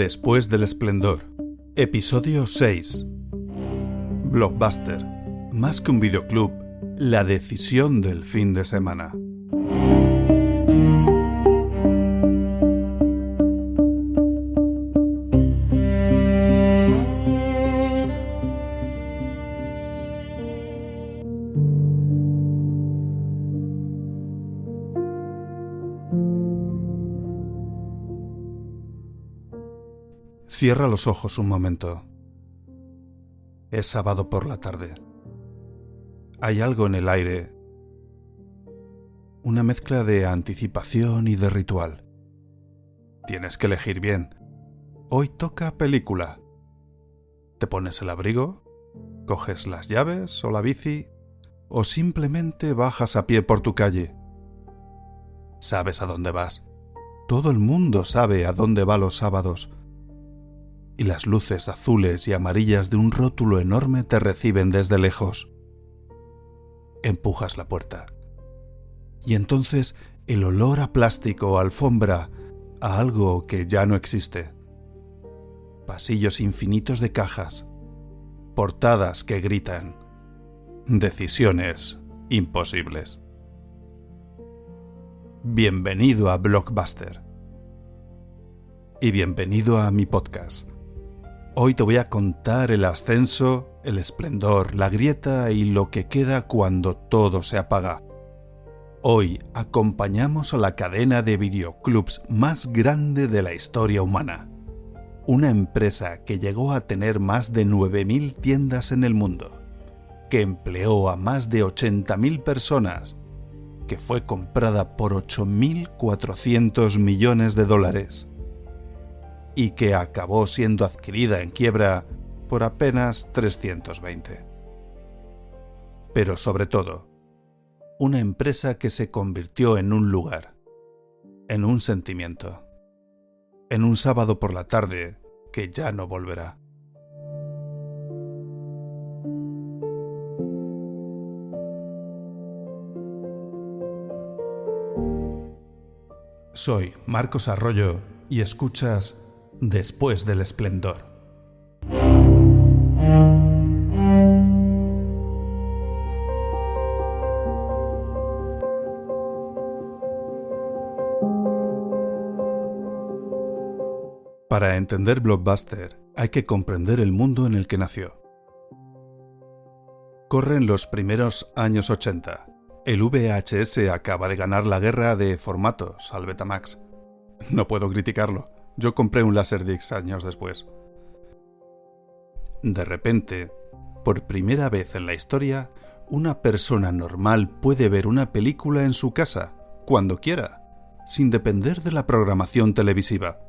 Después del esplendor. Episodio 6. Blockbuster. Más que un videoclub, la decisión del fin de semana. Cierra los ojos un momento. Es sábado por la tarde. Hay algo en el aire. Una mezcla de anticipación y de ritual. Tienes que elegir bien. Hoy toca película. ¿Te pones el abrigo? ¿Coges las llaves o la bici? ¿O simplemente bajas a pie por tu calle? ¿Sabes a dónde vas? Todo el mundo sabe a dónde va los sábados. Y las luces azules y amarillas de un rótulo enorme te reciben desde lejos. Empujas la puerta. Y entonces el olor a plástico o alfombra, a algo que ya no existe. Pasillos infinitos de cajas. Portadas que gritan. Decisiones imposibles. Bienvenido a Blockbuster. Y bienvenido a mi podcast. Hoy te voy a contar el ascenso, el esplendor, la grieta y lo que queda cuando todo se apaga. Hoy acompañamos a la cadena de videoclubs más grande de la historia humana. Una empresa que llegó a tener más de 9.000 tiendas en el mundo, que empleó a más de 80.000 personas, que fue comprada por 8.400 millones de dólares. Y que acabó siendo adquirida en quiebra por apenas 320. Pero sobre todo, una empresa que se convirtió en un lugar, en un sentimiento, en un sábado por la tarde que ya no volverá. Soy Marcos Arroyo y escuchas Después del esplendor. Para entender Blockbuster hay que comprender el mundo en el que nació. Corren los primeros años 80. El VHS acaba de ganar la guerra de formatos al Betamax. No puedo criticarlo. Yo compré un Laserdisc años después. De repente, por primera vez en la historia, una persona normal puede ver una película en su casa, cuando quiera, sin depender de la programación televisiva.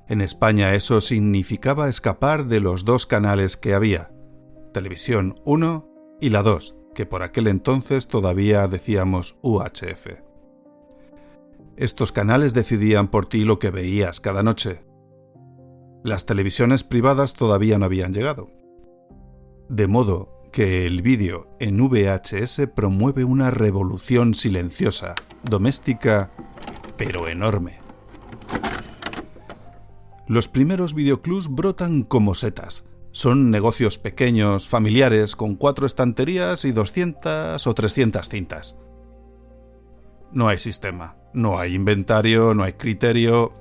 En España eso significaba escapar de los dos canales que había, Televisión 1 y la 2, que por aquel entonces todavía decíamos UHF. Estos canales decidían por ti lo que veías cada noche. Las televisiones privadas todavía no habían llegado. De modo que el vídeo en VHS promueve una revolución silenciosa, doméstica, pero enorme. Los primeros videoclubs brotan como setas. Son negocios pequeños, familiares, con 4 estanterías y 200 o 300 cintas. No hay sistema, no hay inventario, no hay criterio.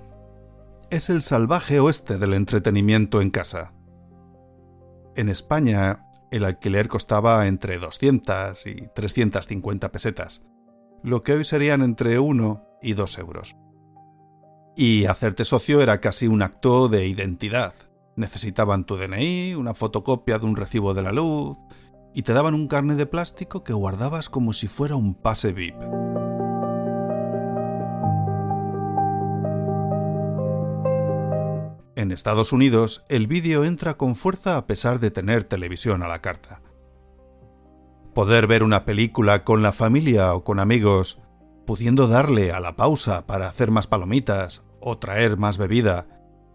Es el salvaje oeste del entretenimiento en casa. En España, el alquiler costaba entre 200 y 350 pesetas, lo que hoy serían entre 1 y 2 euros. Y hacerte socio era casi un acto de identidad. Necesitaban tu DNI, una fotocopia de un recibo de la luz, y te daban un carné de plástico que guardabas como si fuera un pase VIP. En Estados Unidos, el vídeo entra con fuerza a pesar de tener televisión a la carta. Poder ver una película con la familia o con amigos, pudiendo darle a la pausa para hacer más palomitas o traer más bebida,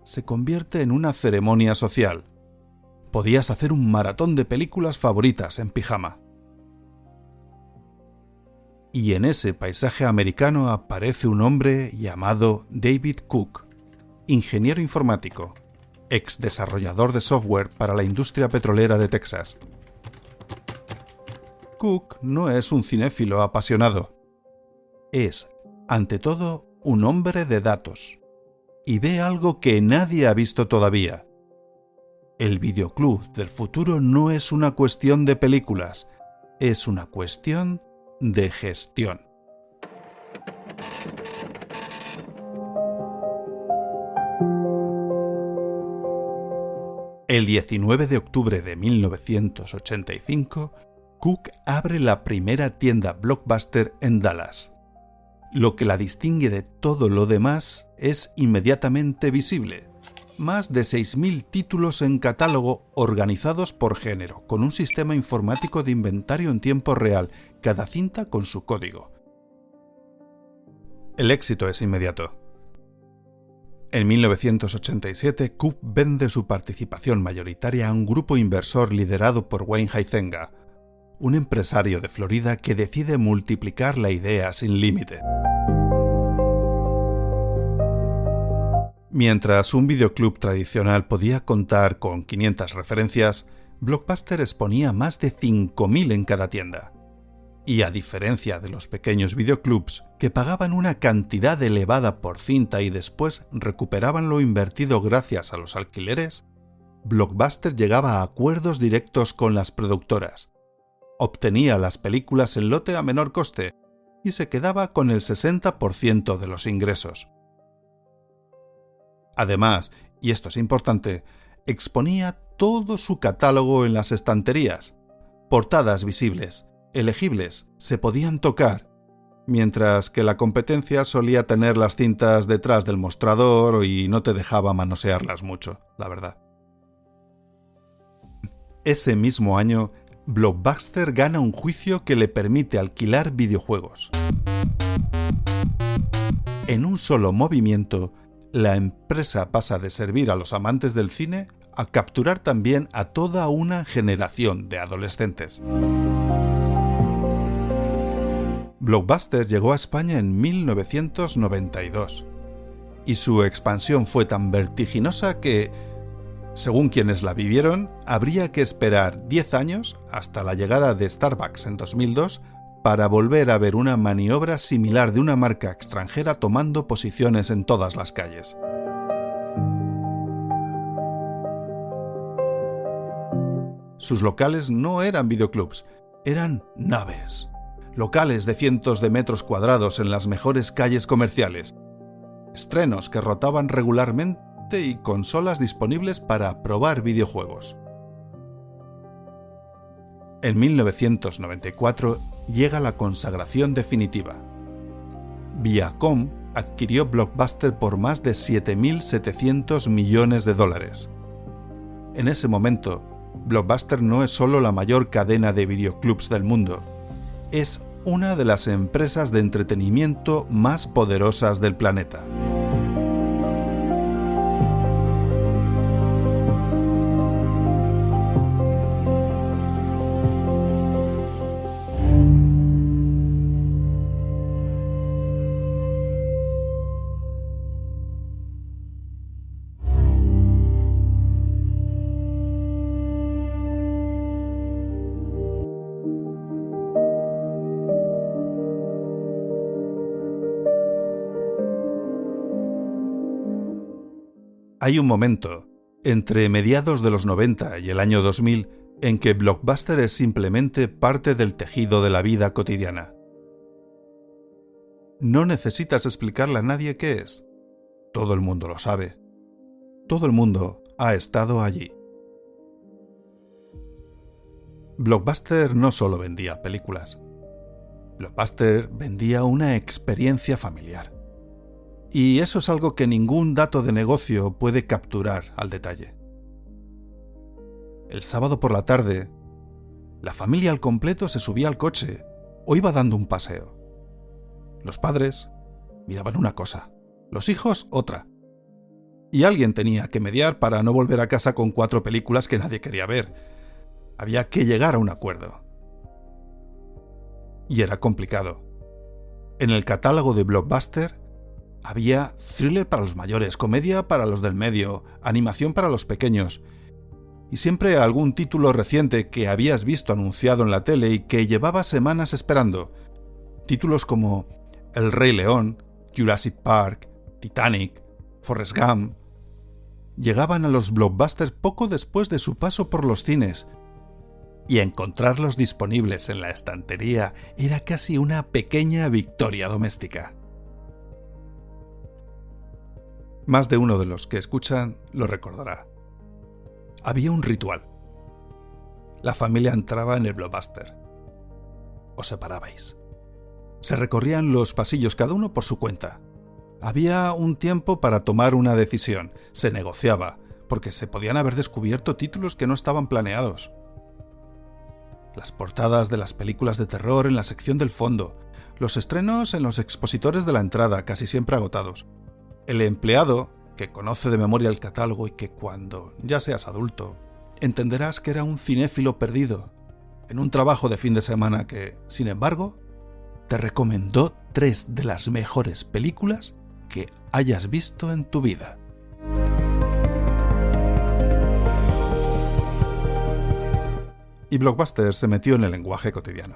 se convierte en una ceremonia social. Podías hacer un maratón de películas favoritas en pijama. Y en ese paisaje americano aparece un hombre llamado David Cook, ingeniero informático, ex desarrollador de software para la industria petrolera de Texas. Cook no es un cinéfilo apasionado. Es, ante todo, un hombre de datos. Y ve algo que nadie ha visto todavía. El videoclub del futuro no es una cuestión de películas, es una cuestión de gestión. El 19 de octubre de 1985, Cook abre la primera tienda Blockbuster en Dallas. Lo que la distingue de todo lo demás es inmediatamente visible. Más de 6.000 títulos en catálogo organizados por género, con un sistema informático de inventario en tiempo real, cada cinta con su código. El éxito es inmediato. En 1987, Cook vende su participación mayoritaria a un grupo inversor liderado por Wayne Huizenga, un empresario de Florida que decide multiplicar la idea sin límite. Mientras un videoclub tradicional podía contar con 500 referencias, Blockbuster exponía más de 5.000 en cada tienda. Y a diferencia de los pequeños videoclubs, que pagaban una cantidad elevada por cinta y después recuperaban lo invertido gracias a los alquileres, Blockbuster llegaba a acuerdos directos con las productoras. Obtenía las películas en lote a menor coste y se quedaba con el 60% de los ingresos. Además, y esto es importante, exponía todo su catálogo en las estanterías. Portadas visibles, elegibles, se podían tocar, mientras que la competencia solía tener las cintas detrás del mostrador y no te dejaba manosearlas mucho, la verdad. Ese mismo año, Blockbuster gana un juicio que le permite alquilar videojuegos. En un solo movimiento, la empresa pasa de servir a los amantes del cine a capturar también a toda una generación de adolescentes. Blockbuster llegó a España en 1992 y su expansión fue tan vertiginosa que, según quienes la vivieron, habría que esperar 10 años hasta la llegada de Starbucks en 2002 para volver a ver una maniobra similar de una marca extranjera tomando posiciones en todas las calles. Sus locales no eran videoclubs, eran naves. Locales de cientos de metros cuadrados en las mejores calles comerciales. Estrenos que rotaban regularmente y consolas disponibles para probar videojuegos. En 1994 llega la consagración definitiva. Viacom adquirió Blockbuster por más de 7.700 millones de dólares. En ese momento, Blockbuster no es solo la mayor cadena de videoclubs del mundo, es una de las empresas de entretenimiento más poderosas del planeta. Hay un momento, entre mediados de los 90 y el año 2000, en que Blockbuster es simplemente parte del tejido de la vida cotidiana. No necesitas explicarle a nadie qué es. Todo el mundo lo sabe. Todo el mundo ha estado allí. Blockbuster no solo vendía películas. Blockbuster vendía una experiencia familiar. Y eso es algo que ningún dato de negocio puede capturar al detalle. El sábado por la tarde, la familia al completo se subía al coche o iba dando un paseo. Los padres miraban una cosa, los hijos otra. Y alguien tenía que mediar para no volver a casa con 4 películas que nadie quería ver. Había que llegar a un acuerdo. Y era complicado. En el catálogo de Blockbuster Había thriller para los mayores, comedia para los del medio, animación para los pequeños. Y siempre algún título reciente que habías visto anunciado en la tele y que llevabas semanas esperando. Títulos como El Rey León, Jurassic Park, Titanic, Forrest Gump. Llegaban a los blockbusters poco después de su paso por los cines. Y encontrarlos disponibles en la estantería era casi una pequeña victoria doméstica. Más de uno de los que escuchan lo recordará. Había un ritual. La familia entraba en el blockbuster. Os separabais. Se recorrían los pasillos cada uno por su cuenta. Había un tiempo para tomar una decisión. Se negociaba, porque se podían haber descubierto títulos que no estaban planeados. Las portadas de las películas de terror en la sección del fondo, los estrenos en los expositores de la entrada, casi siempre agotados. El empleado, que conoce de memoria el catálogo y que cuando ya seas adulto, entenderás que era un cinéfilo perdido, en un trabajo de fin de semana que, sin embargo, te recomendó 3 de las mejores películas que hayas visto en tu vida. Y Blockbuster se metió en el lenguaje cotidiano.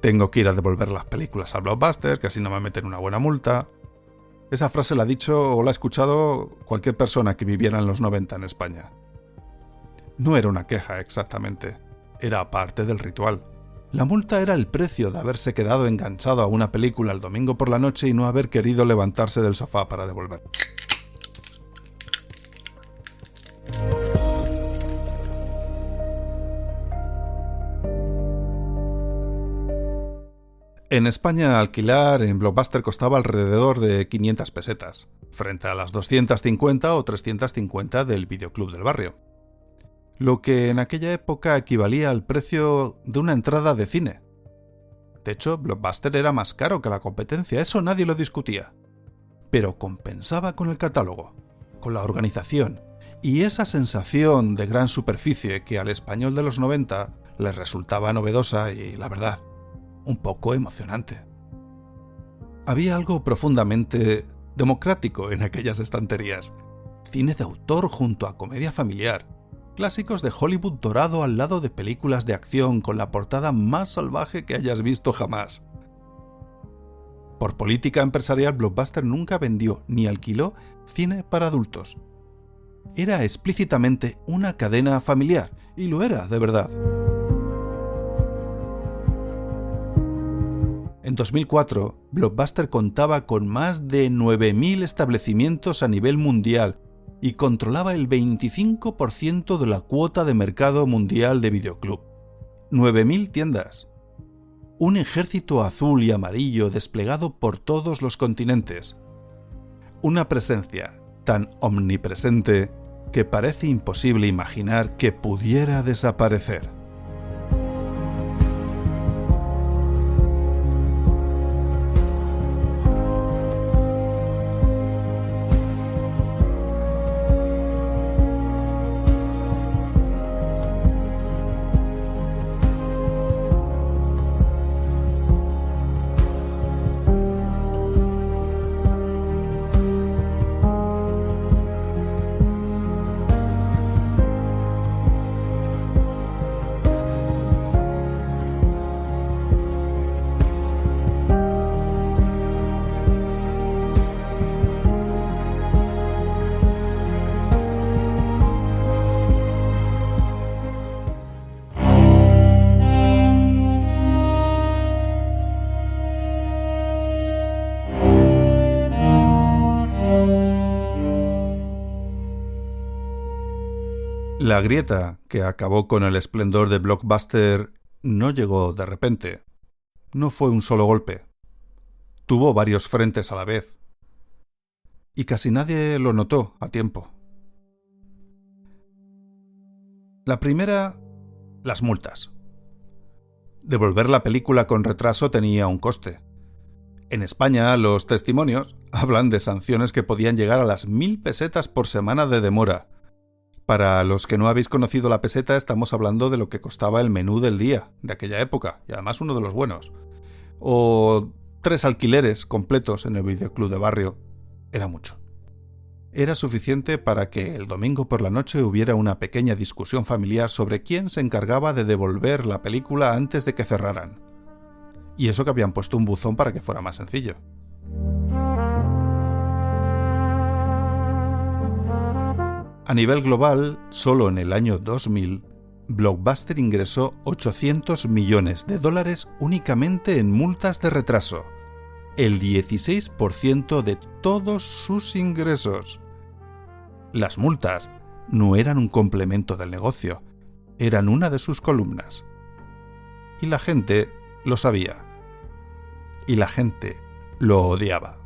Tengo que ir a devolver las películas a Blockbuster, que así no me meten una buena multa. Esa frase la ha dicho o la ha escuchado cualquier persona que viviera en los 90 en España. No era una queja exactamente, era parte del ritual. La multa era el precio de haberse quedado enganchado a una película el domingo por la noche y no haber querido levantarse del sofá para devolver. En España alquilar en Blockbuster costaba alrededor de 500 pesetas, frente a las 250 o 350 del videoclub del barrio. Lo que en aquella época equivalía al precio de una entrada de cine. De hecho, Blockbuster era más caro que la competencia, eso nadie lo discutía. Pero compensaba con el catálogo, con la organización y esa sensación de gran superficie que al español de los 90 le resultaba novedosa y, la verdad, un poco emocionante. Había algo profundamente democrático en aquellas estanterías. Cine de autor junto a comedia familiar. Clásicos de Hollywood dorado al lado de películas de acción con la portada más salvaje que hayas visto jamás. Por política empresarial, Blockbuster nunca vendió ni alquiló cine para adultos. Era explícitamente una cadena familiar, y lo era de verdad. En 2004, Blockbuster contaba con más de 9.000 establecimientos a nivel mundial y controlaba el 25% de la cuota de mercado mundial de videoclub. 9.000 tiendas. Un ejército azul y amarillo desplegado por todos los continentes. Una presencia tan omnipresente que parece imposible imaginar que pudiera desaparecer. La grieta que acabó con el esplendor de Blockbuster no llegó de repente. No fue un solo golpe. Tuvo varios frentes a la vez. Y casi nadie lo notó a tiempo. La primera, las multas. Devolver la película con retraso tenía un coste. En España, los testimonios hablan de sanciones que podían llegar a las 1.000 pesetas por semana de demora. Para los que no habéis conocido la peseta, estamos hablando de lo que costaba el menú del día, de aquella época, y además uno de los buenos. O 3 alquileres completos en el videoclub de barrio. era mucho. Era suficiente para que el domingo por la noche hubiera una pequeña discusión familiar sobre quién se encargaba de devolver la película antes de que cerraran. Y eso que habían puesto un buzón para que fuera más sencillo. A nivel global, solo en el año 2000, Blockbuster ingresó $800 millones únicamente en multas de retraso, el 16% de todos sus ingresos. Las multas no eran un complemento del negocio, eran una de sus columnas. Y la gente lo sabía. Y la gente lo odiaba.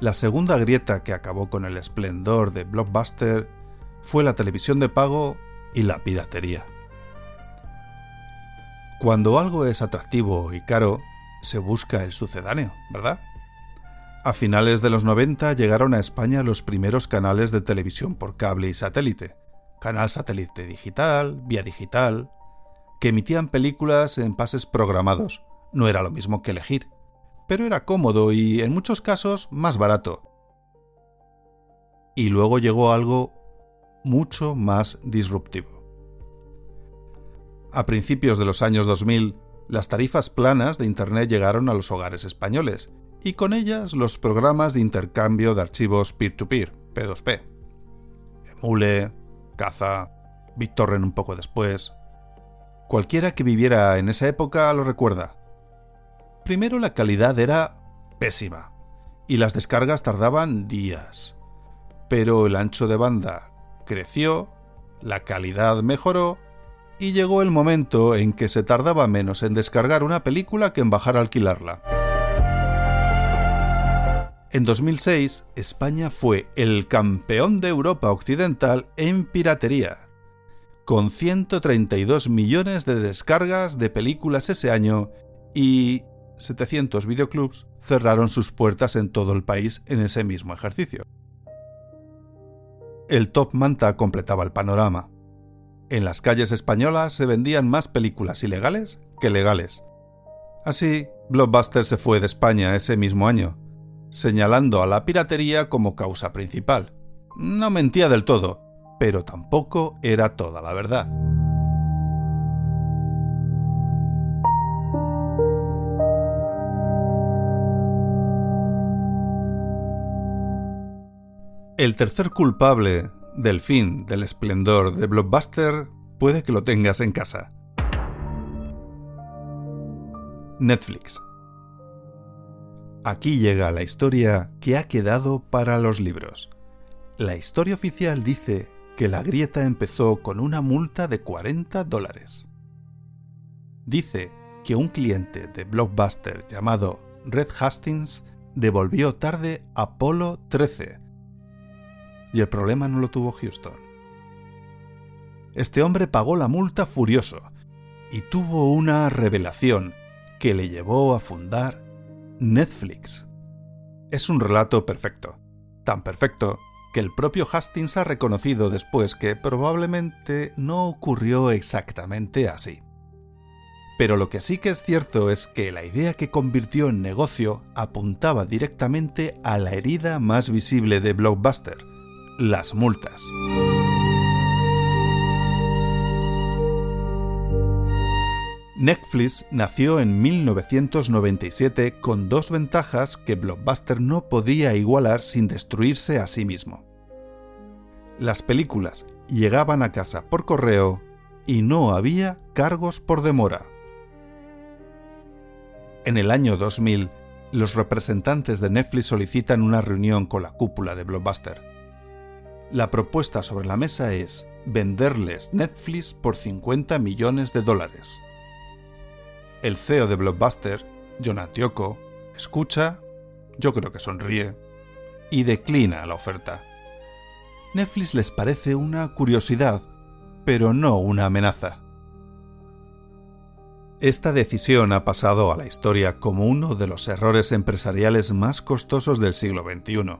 La segunda grieta que acabó con el esplendor de Blockbuster fue la televisión de pago y la piratería. Cuando algo es atractivo y caro, se busca el sucedáneo, ¿verdad? A finales de los 90 llegaron a España los primeros canales de televisión por cable y satélite, canal satélite digital, vía digital, que emitían películas en pases programados. No era lo mismo que elegir, pero era cómodo y, en muchos casos, más barato. Y luego llegó algo mucho más disruptivo. A principios de los años 2000, las tarifas planas de Internet llegaron a los hogares españoles, y con ellas los programas de intercambio de archivos peer-to-peer, P2P. Emule, Caza, BitTorrent un poco después. Cualquiera que viviera en esa época lo recuerda. Primero la calidad era pésima, y las descargas tardaban días. Pero el ancho de banda creció, la calidad mejoró, y llegó el momento en que se tardaba menos en descargar una película que en bajar a alquilarla. En 2006, España fue el campeón de Europa Occidental en piratería, con 132 millones de descargas de películas ese año y 700 videoclubs cerraron sus puertas en todo el país en ese mismo ejercicio. El Top Manta completaba el panorama. En las calles españolas se vendían más películas ilegales que legales. Así, Blockbuster se fue de España ese mismo año, señalando a la piratería como causa principal. No mentía del todo, pero tampoco era toda la verdad. El tercer culpable del fin del esplendor de Blockbuster puede que lo tengas en casa. Netflix. Aquí llega la historia que ha quedado para los libros. La historia oficial dice que la grieta empezó con una multa de $40. Dice que un cliente de Blockbuster llamado Red Hastings devolvió tarde Apolo 13. Y el problema no lo tuvo Houston. Este hombre pagó la multa furioso y tuvo una revelación que le llevó a fundar Netflix. Es un relato perfecto, tan perfecto que el propio Hastings ha reconocido después que probablemente no ocurrió exactamente así. Pero lo que sí que es cierto es que la idea que convirtió en negocio apuntaba directamente a la herida más visible de Blockbuster: las multas. Netflix nació en 1997 con dos ventajas que Blockbuster no podía igualar sin destruirse a sí mismo. Las películas llegaban a casa por correo y no había cargos por demora. En el año 2000, los representantes de Netflix solicitan una reunión con la cúpula de Blockbuster. La propuesta sobre la mesa es venderles Netflix por $50 millones. El CEO de Blockbuster, John Antioco, escucha, yo creo que sonríe, y declina la oferta. Netflix les parece una curiosidad, pero no una amenaza. Esta decisión ha pasado a la historia como uno de los errores empresariales más costosos del siglo XXI.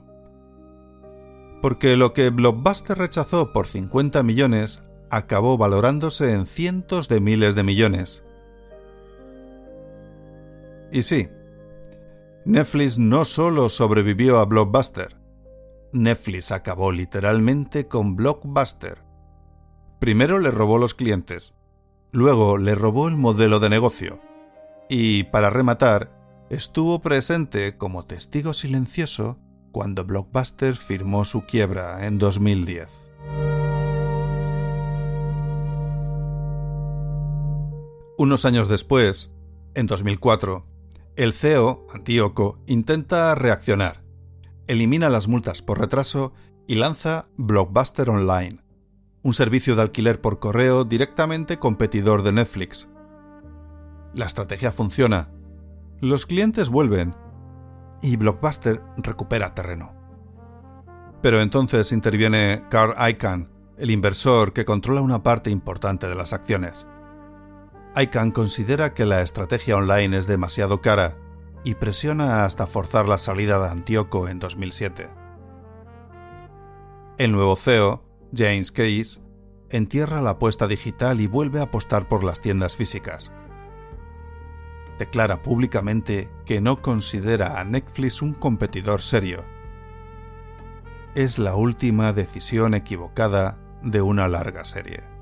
Porque lo que Blockbuster rechazó por 50 millones acabó valorándose en cientos de miles de millones. Y sí, Netflix no solo sobrevivió a Blockbuster, Netflix acabó literalmente con Blockbuster. Primero le robó los clientes, luego le robó el modelo de negocio y, para rematar, estuvo presente como testigo silencioso cuando Blockbuster firmó su quiebra en 2010. Unos años después, en 2004, el CEO, Antíoco, intenta reaccionar, elimina las multas por retraso y lanza Blockbuster Online, un servicio de alquiler por correo directamente competidor de Netflix. La estrategia funciona, los clientes vuelven y Blockbuster recupera terreno. Pero entonces interviene Carl Icahn, el inversor que controla una parte importante de las acciones. Icahn considera que la estrategia online es demasiado cara y presiona hasta forzar la salida de Antíoco en 2007. El nuevo CEO, James Case, entierra la apuesta digital y vuelve a apostar por las tiendas físicas. Declara públicamente que no considera a Netflix un competidor serio. Es la última decisión equivocada de una larga serie.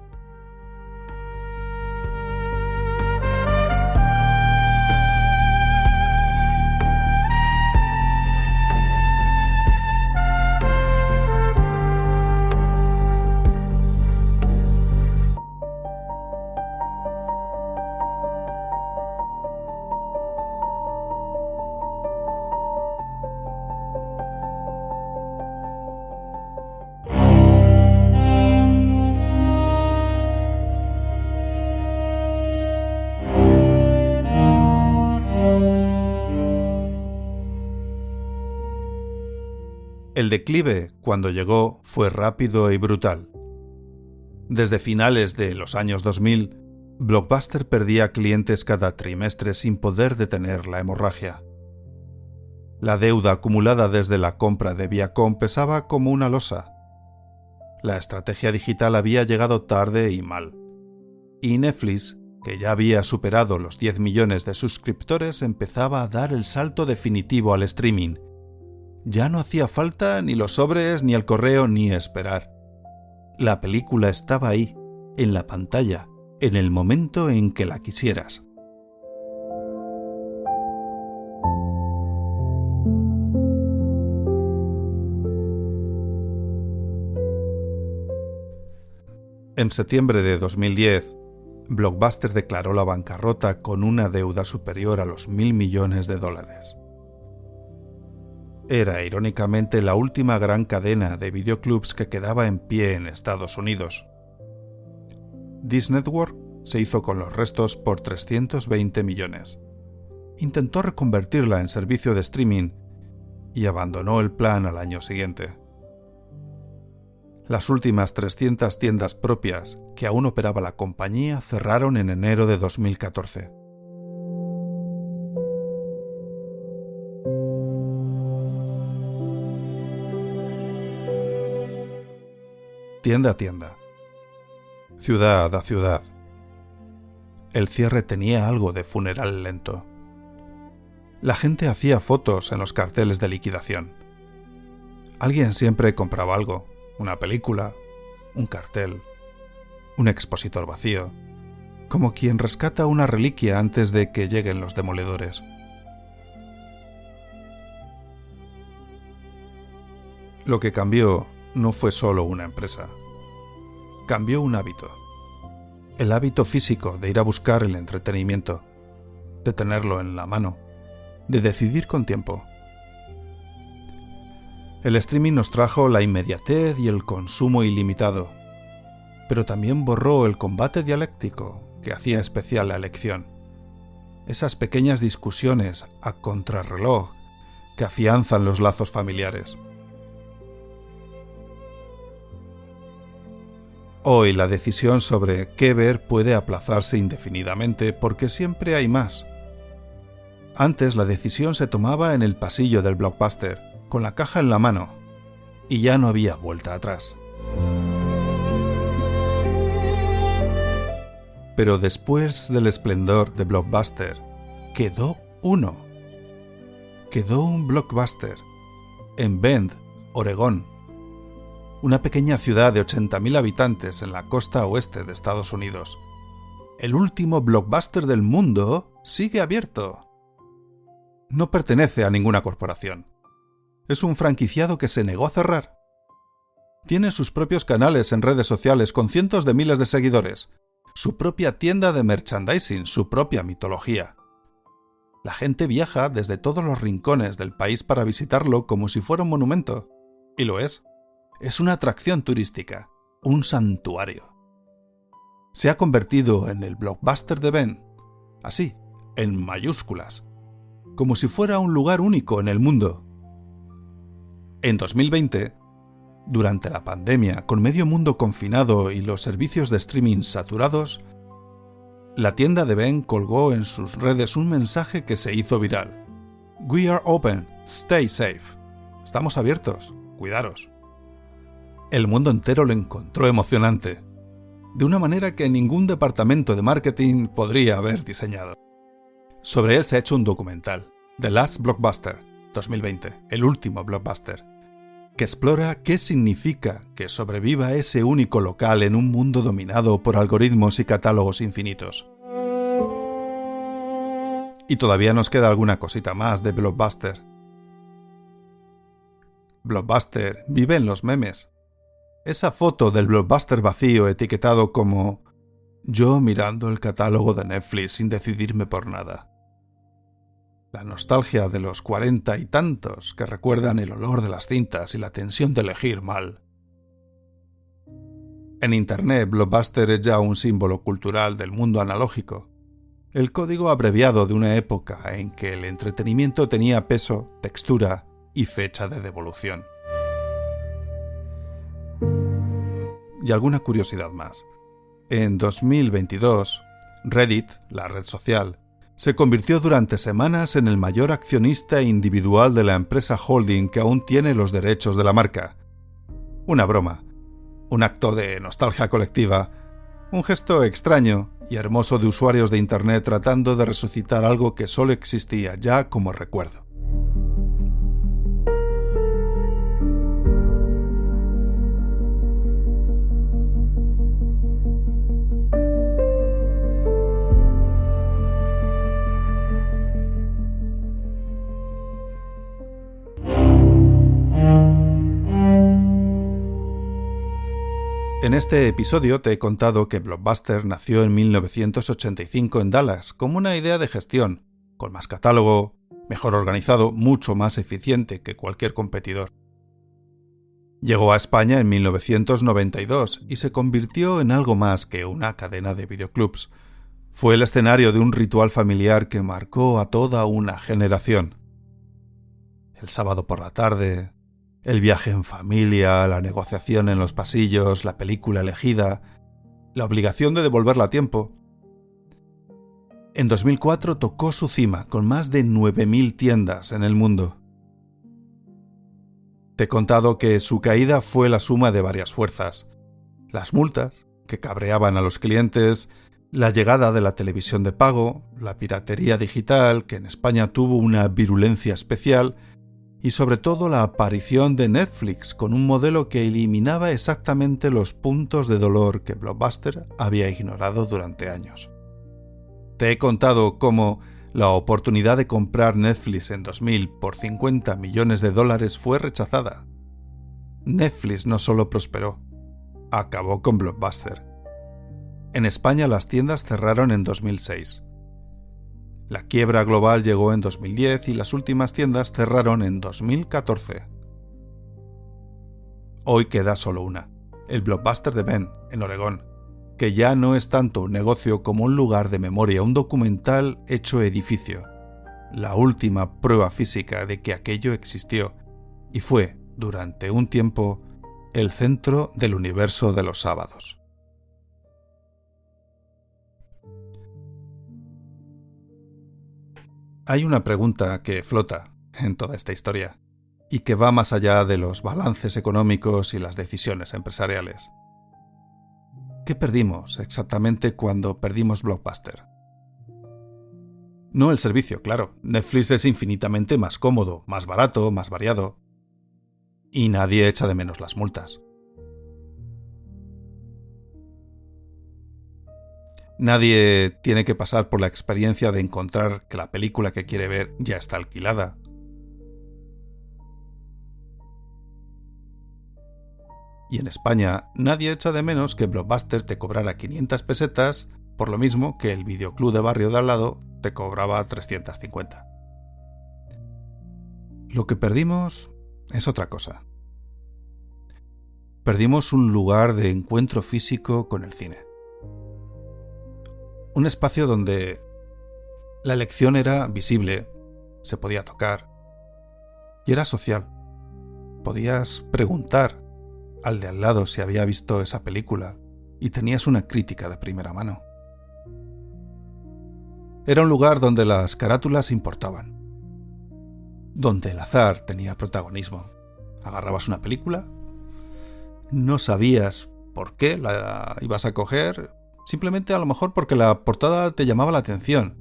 El declive, cuando llegó, fue rápido y brutal. Desde finales de los años 2000, Blockbuster perdía clientes cada trimestre sin poder detener la hemorragia. La deuda acumulada desde la compra de Viacom pesaba como una losa. La estrategia digital había llegado tarde y mal. Y Netflix, que ya había superado los 10 millones de suscriptores, empezaba a dar el salto definitivo al streaming. Ya no hacía falta ni los sobres, ni el correo, ni esperar. La película estaba ahí, en la pantalla, en el momento en que la quisieras. En septiembre de 2010, Blockbuster declaró la bancarrota con una deuda superior a los $1.000 millones. Era irónicamente la última gran cadena de videoclubs que quedaba en pie en Estados Unidos. Dish Network se hizo con los restos por 320 millones. Intentó reconvertirla en servicio de streaming y abandonó el plan al año siguiente. Las últimas 300 tiendas propias que aún operaba la compañía cerraron en enero de 2014. Tienda a tienda, ciudad a ciudad. El cierre tenía algo de funeral lento. La gente hacía fotos en los carteles de liquidación. Alguien siempre compraba algo, una película, un cartel, un expositor vacío, como quien rescata una reliquia antes de que lleguen los demoledores. Lo que cambió no fue solo una empresa. Cambió un hábito. El hábito físico de ir a buscar el entretenimiento, de tenerlo en la mano, de decidir con tiempo. El streaming nos trajo la inmediatez y el consumo ilimitado, pero también borró el combate dialéctico que hacía especial la elección. Esas pequeñas discusiones a contrarreloj que afianzan los lazos familiares. Hoy la decisión sobre qué ver puede aplazarse indefinidamente porque siempre hay más. Antes la decisión se tomaba en el pasillo del Blockbuster, con la caja en la mano, y ya no había vuelta atrás. Pero después del esplendor de Blockbuster, quedó uno. Quedó un Blockbuster en Bend, Oregón, una pequeña ciudad de 80.000 habitantes en la costa oeste de Estados Unidos. El último Blockbuster del mundo sigue abierto. No pertenece a ninguna corporación. Es un franquiciado que se negó a cerrar. Tiene sus propios canales en redes sociales con cientos de miles de seguidores, su propia tienda de merchandising, su propia mitología. La gente viaja desde todos los rincones del país para visitarlo como si fuera un monumento. Y lo es. Es una atracción turística, un santuario. Se ha convertido en el Blockbuster de Bend, así, en mayúsculas, como si fuera un lugar único en el mundo. En 2020, durante la pandemia, con medio mundo confinado y los servicios de streaming saturados, la tienda de Bend colgó en sus redes un mensaje que se hizo viral. We are open, stay safe. Estamos abiertos, cuidaros. El mundo entero lo encontró emocionante, de una manera que ningún departamento de marketing podría haber diseñado. Sobre él se ha hecho un documental, The Last Blockbuster, 2020, el último Blockbuster, que explora qué significa que sobreviva ese único local en un mundo dominado por algoritmos y catálogos infinitos. Y todavía nos queda alguna cosita más de Blockbuster. Blockbuster vive en los memes. Esa foto del Blockbuster vacío etiquetado como «Yo mirando el catálogo de Netflix sin decidirme por nada». La nostalgia de los 40 y tantos que recuerdan el olor de las cintas y la tensión de elegir mal. En Internet, Blockbuster es ya un símbolo cultural del mundo analógico, el código abreviado de una época en que el entretenimiento tenía peso, textura y fecha de devolución. Y alguna curiosidad más. En 2022, Reddit, la red social, se convirtió durante semanas en el mayor accionista individual de la empresa holding que aún tiene los derechos de la marca. Una broma, un acto de nostalgia colectiva, un gesto extraño y hermoso de usuarios de Internet tratando de resucitar algo que solo existía ya como recuerdo. En este episodio te he contado que Blockbuster nació en 1985 en Dallas como una idea de gestión, con más catálogo, mejor organizado, mucho más eficiente que cualquier competidor. Llegó a España en 1992 y se convirtió en algo más que una cadena de videoclubs. Fue el escenario de un ritual familiar que marcó a toda una generación. El sábado por la tarde, el viaje en familia, la negociación en los pasillos, la película elegida, la obligación de devolverla a tiempo. En 2004 tocó su cima con más de 9.000 tiendas en el mundo. Te he contado que su caída fue la suma de varias fuerzas. Las multas, que cabreaban a los clientes, la llegada de la televisión de pago, la piratería digital, que en España tuvo una virulencia especial, y sobre todo la aparición de Netflix con un modelo que eliminaba exactamente los puntos de dolor que Blockbuster había ignorado durante años. Te he contado cómo la oportunidad de comprar Netflix en 2000 por $50 millones fue rechazada. Netflix no solo prosperó, acabó con Blockbuster. En España las tiendas cerraron en 2006. La quiebra global llegó en 2010 y las últimas tiendas cerraron en 2014. Hoy queda solo una, el Blockbuster de Bend, en Oregón, que ya no es tanto un negocio como un lugar de memoria, un documental hecho edificio, la última prueba física de que aquello existió, y fue, durante un tiempo, el centro del universo de los sábados. Hay una pregunta que flota en toda esta historia y que va más allá de los balances económicos y las decisiones empresariales. ¿Qué perdimos exactamente cuando perdimos Blockbuster? No el servicio, claro. Netflix es infinitamente más cómodo, más barato, más variado. Y nadie echa de menos las multas. Nadie tiene que pasar por la experiencia de encontrar que la película que quiere ver ya está alquilada. Y en España nadie echa de menos que Blockbuster te cobrara 500 pesetas por lo mismo que el videoclub de barrio de al lado te cobraba 350. Lo que perdimos es otra cosa. Perdimos un lugar de encuentro físico con el cine. Un espacio donde la elección era visible, se podía tocar y era social. Podías preguntar al de al lado si había visto esa película y tenías una crítica de primera mano. Era un lugar donde las carátulas importaban, donde el azar tenía protagonismo. Agarrabas una película, no sabías por qué la ibas a coger, simplemente a lo mejor porque la portada te llamaba la atención.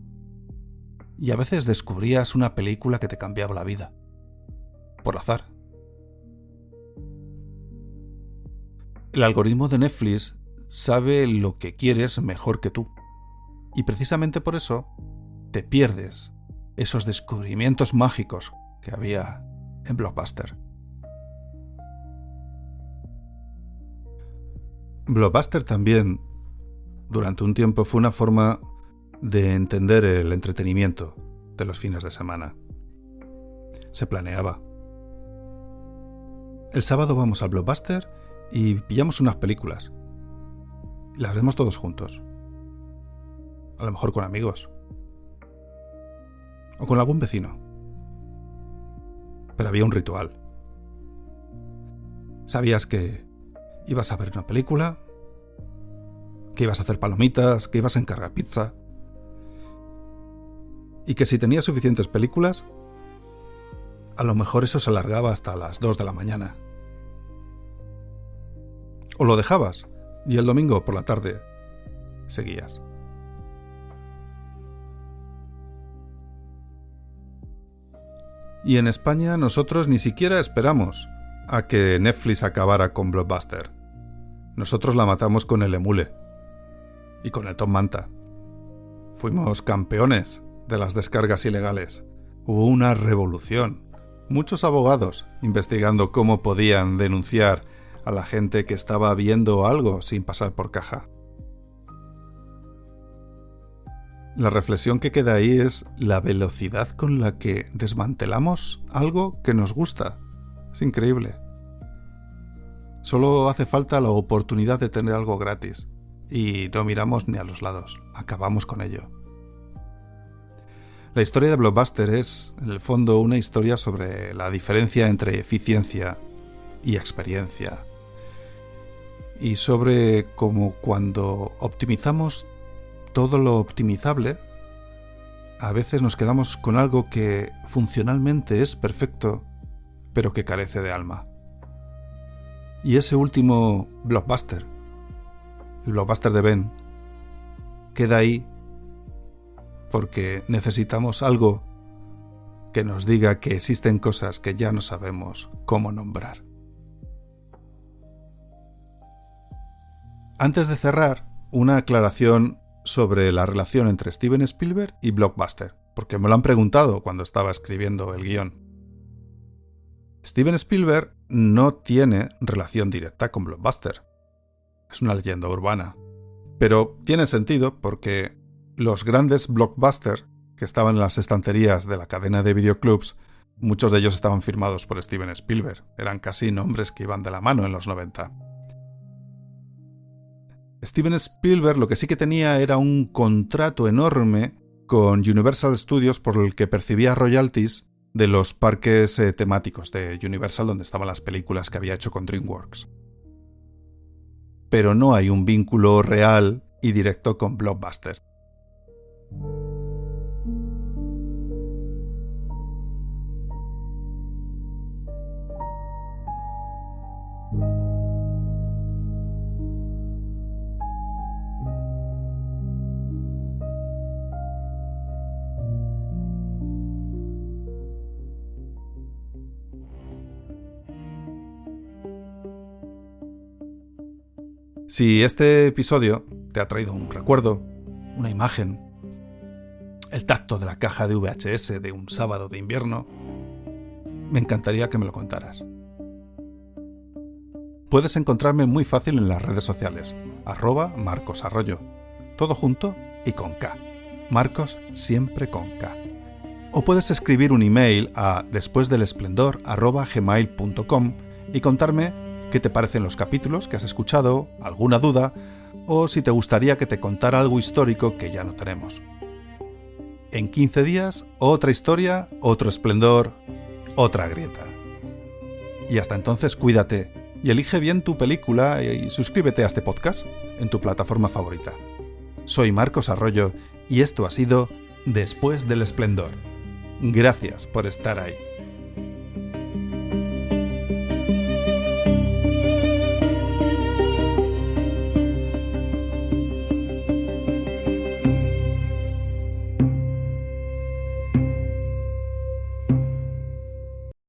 Y a veces descubrías una película que te cambiaba la vida, por azar. El algoritmo de Netflix sabe lo que quieres mejor que tú. Y precisamente por eso te pierdes esos descubrimientos mágicos que había en Blockbuster. Blockbuster también, durante un tiempo, fue una forma de entender el entretenimiento de los fines de semana. Se planeaba. El sábado vamos al Blockbuster y pillamos unas películas. Las vemos todos juntos. A lo mejor con amigos. O con algún vecino. Pero había un ritual. Sabías que ibas a ver una película, que ibas a hacer palomitas, que ibas a encargar pizza. Y que si tenías suficientes películas, a lo mejor eso se alargaba hasta las 2 de la mañana. O lo dejabas y el domingo por la tarde seguías. Y en España nosotros ni siquiera esperamos a que Netflix acabara con Blockbuster. Nosotros la matamos con el Emule y con el Top Manta. Fuimos campeones de las descargas ilegales. Hubo una revolución. Muchos abogados investigando cómo podían denunciar a la gente que estaba viendo algo sin pasar por caja. La reflexión que queda ahí es la velocidad con la que desmantelamos algo que nos gusta. Es increíble. Solo hace falta la oportunidad de tener algo gratis y no miramos ni a los lados. Acabamos con ello. La historia de Blockbuster es, en el fondo, una historia sobre la diferencia entre eficiencia y experiencia. Y sobre cómo cuando optimizamos todo lo optimizable, a veces nos quedamos con algo que funcionalmente es perfecto, pero que carece de alma. Y ese último Blockbuster, el Blockbuster de Ben, queda ahí porque necesitamos algo que nos diga que existen cosas que ya no sabemos cómo nombrar. Antes de cerrar, una aclaración sobre la relación entre Steven Spielberg y Blockbuster, porque me lo han preguntado cuando estaba escribiendo el guión. Steven Spielberg no tiene relación directa con Blockbuster. Es una leyenda urbana. Pero tiene sentido porque los grandes Blockbuster que estaban en las estanterías de la cadena de videoclubs, muchos de ellos estaban firmados por Steven Spielberg. Eran casi nombres que iban de la mano en los 90. Steven Spielberg lo que sí que tenía era un contrato enorme con Universal Studios por el que percibía royalties de los parques temáticos de Universal donde estaban las películas que había hecho con DreamWorks. Pero no hay un vínculo real y directo con Blockbuster. Si este episodio te ha traído un recuerdo, una imagen, el tacto de la caja de VHS de un sábado de invierno, me encantaría que me lo contaras. Puedes encontrarme muy fácil en las redes sociales, @marcosarroyo, todo junto y con K. Marcos siempre con K. O puedes escribir un email a despuesdelesplendor@gmail.com y contarme qué te parecen los capítulos que has escuchado, alguna duda, o si te gustaría que te contara algo histórico que ya no tenemos. En 15 días, otra historia, otro esplendor, otra grieta. Y hasta entonces cuídate y elige bien tu película y suscríbete a este podcast en tu plataforma favorita. Soy Marcos Arroyo y esto ha sido Después del Esplendor. Gracias por estar ahí.